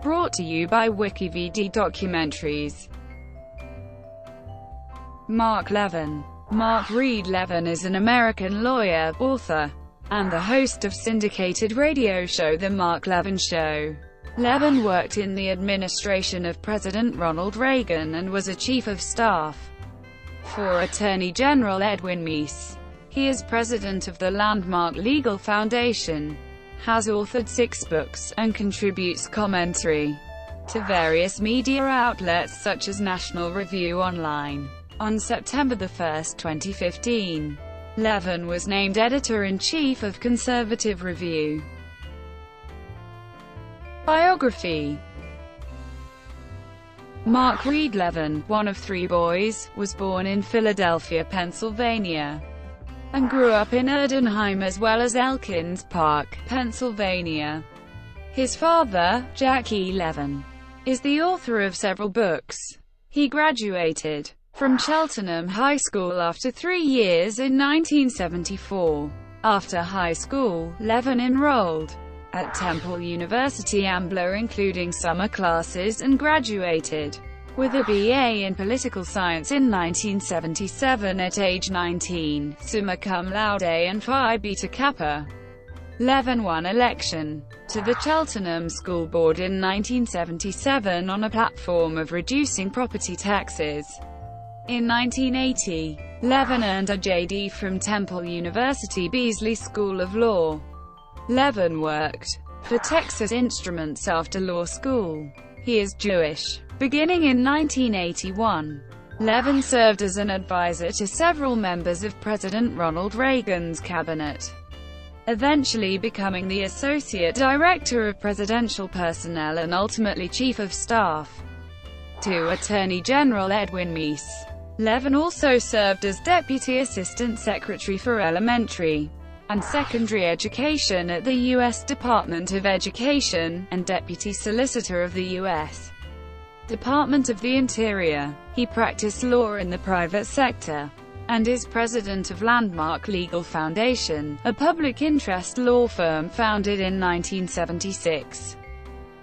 Brought to you by WikiVidi Documentaries. Mark Levin. Mark Reed Levin is an American lawyer, author, and the host of syndicated radio show The Mark Levin Show. Levin worked in the administration of President Ronald Reagan and was a chief of staff for Attorney General Edwin Meese. He is president of the Landmark Legal Foundation, has authored 6 books, and contributes commentary to various media outlets such as National Review Online. On September 1, 2015, Levin was named editor-in-chief of Conservative Review. Biography. Mark Reed Levin, one of 3 boys, was born in Philadelphia, Pennsylvania, and grew up in Erdenheim as well as Elkins Park, Pennsylvania. His father, Jack E. Levin, is the author of several books. He graduated from Cheltenham High School after 3 years in 1974. After high school, Levin enrolled at Temple University Ambler, including summer classes, and graduated with a BA in Political Science in 1977 at age 19, summa cum laude and Phi Beta Kappa. Levin won election to the Cheltenham School Board in 1977 on a platform of reducing property taxes. In 1980, Levin earned a JD from Temple University Beasley School of Law. Levin worked for Texas Instruments after law school. He is Jewish. Beginning in 1981, Levin served as an advisor to several members of President Ronald Reagan's cabinet, eventually becoming the Associate Director of Presidential Personnel and ultimately Chief of Staff to Attorney General Edwin Meese. Levin also served as Deputy Assistant Secretary for Elementary and Secondary Education at the U.S. Department of Education, and Deputy Solicitor of the U.S. Department of the Interior. He practiced law in the private sector, and is president of Landmark Legal Foundation, a public interest law firm founded in 1976,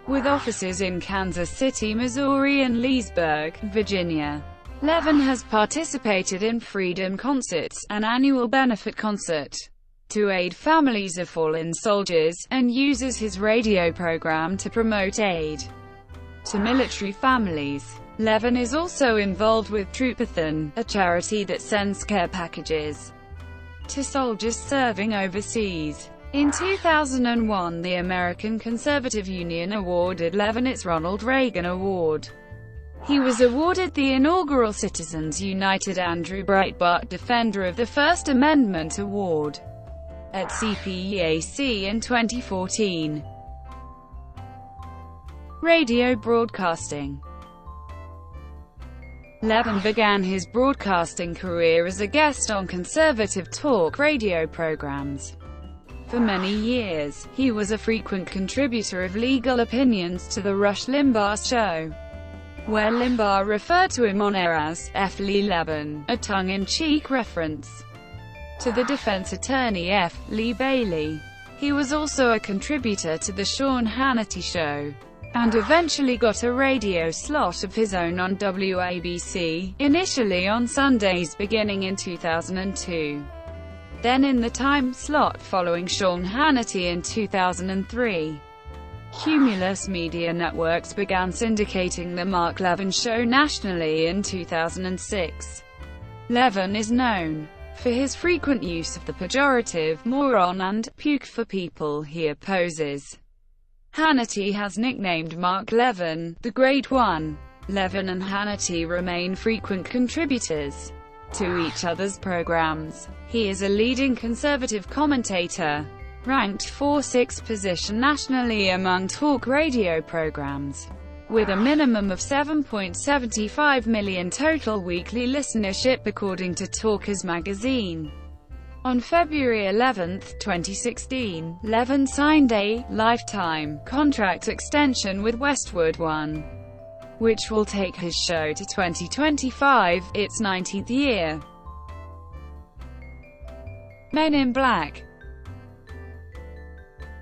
with offices in Kansas City, Missouri and Leesburg, Virginia. Levin has participated in Freedom Concerts, an annual benefit concert to aid families of fallen soldiers, and uses his radio program to promote aid to military families. Levin is also involved with Troopathon, a charity that sends care packages to soldiers serving overseas. In 2001, the American Conservative Union awarded Levin its Ronald Reagan Award. He was awarded the inaugural Citizens United Andrew Breitbart Defender of the First Amendment Award at CPEAC in 2014. Radio broadcasting. Levin began his broadcasting career as a guest on conservative talk radio programs. For many years, he was a frequent contributor of legal opinions to the Rush Limbaugh Show, where Limbaugh referred to him on air as F. Lee Levin, a tongue-in-cheek reference to the defense attorney F. Lee Bailey. He was also a contributor to the Sean Hannity Show, and eventually got a radio slot of his own on WABC, initially on Sundays beginning in 2002. Then in the time slot following Sean Hannity in 2003. Cumulus Media Networks began syndicating The Mark Levin Show nationally in 2006. Levin is known for his frequent use of the pejorative moron and puke for people he opposes. Hannity has nicknamed Mark Levin the Great One. Levin and Hannity remain frequent contributors to each other's programs. He is a leading conservative commentator, ranked 4th position nationally among talk radio programs, with a minimum of 7.75 million total weekly listenership according to Talkers magazine. On February 11, 2016, Levin signed a lifetime contract extension with Westwood One, which will take his show to 2025, its 19th year. Men in Black.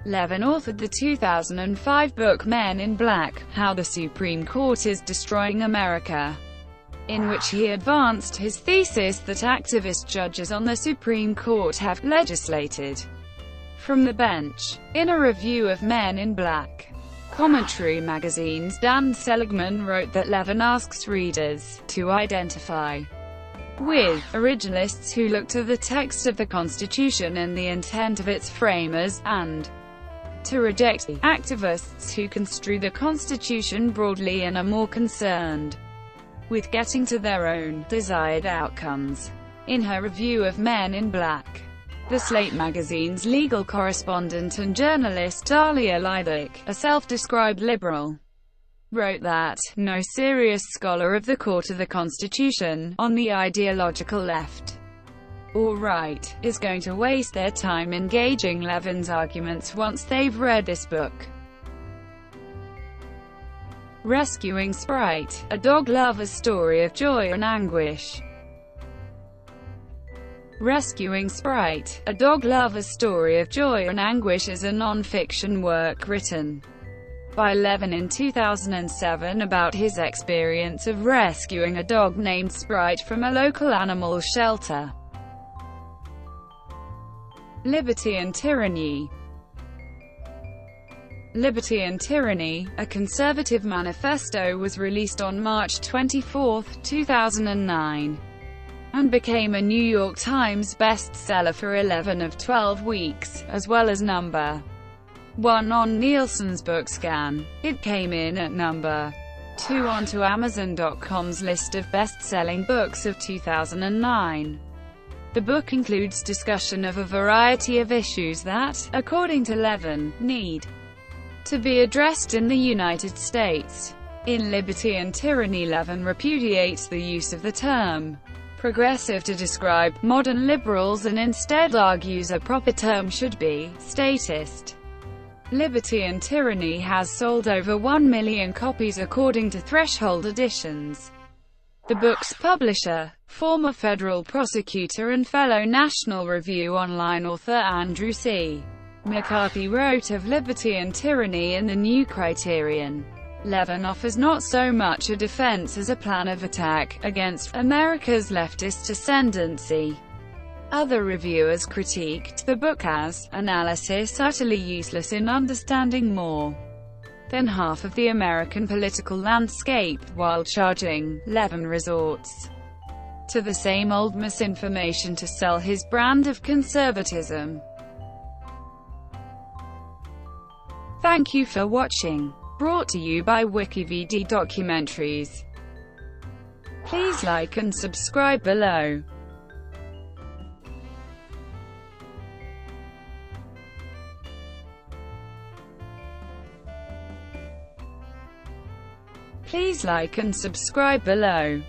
Levin authored the 2005 book Men in Black: How the Supreme Court is Destroying America, in which he advanced his thesis that activist judges on the Supreme Court have legislated from the bench. In a review of Men in Black, Commentary magazine's Dan Seligman wrote that Levin asks readers to identify with originalists who look to the text of the Constitution and the intent of its framers, and to reject activists who construe the Constitution broadly and are more concerned with getting to their own desired outcomes. In her review of Men in Black, the Slate magazine's legal correspondent and journalist Dahlia Lithwick, a self-described liberal, wrote that no serious scholar of the Court of the Constitution, on the ideological left or right, is going to waste their time engaging Levin's arguments once they've read this book. Rescuing Sprite, a dog lover's story of joy and anguish. Rescuing Sprite, a dog lover's story of joy and anguish is a non-fiction work written by Levin in 2007 about his experience of rescuing a dog named Sprite from a local animal shelter. Liberty and Tyranny. Liberty and Tyranny, a conservative manifesto, was released on March 24, 2009, and became a New York Times bestseller for 11 of 12 weeks, as well as number 1 on Nielsen's BookScan. It came in at number 2 onto Amazon.com's list of best-selling books of 2009. The book includes discussion of a variety of issues that, according to Levin, need to be addressed in the United States. In Liberty and Tyranny, Levin repudiates the use of the term progressive to describe modern liberals and instead argues a proper term should be statist. Liberty and Tyranny has sold over 1 million copies according to Threshold Editions. The book's publisher, former federal prosecutor and fellow National Review Online author Andrew C. McCarthy wrote of Liberty and Tyranny in the New Criterion. Levin offers not so much a defense as a plan of attack against America's leftist ascendancy. Other reviewers critiqued the book as analysis utterly useless in understanding more than half of the American political landscape, while charging Levin resorts to the same old misinformation to sell his brand of conservatism. Thank you for watching. Brought to you by WikiVidi Documentaries. Please like and subscribe below. Please like and subscribe below.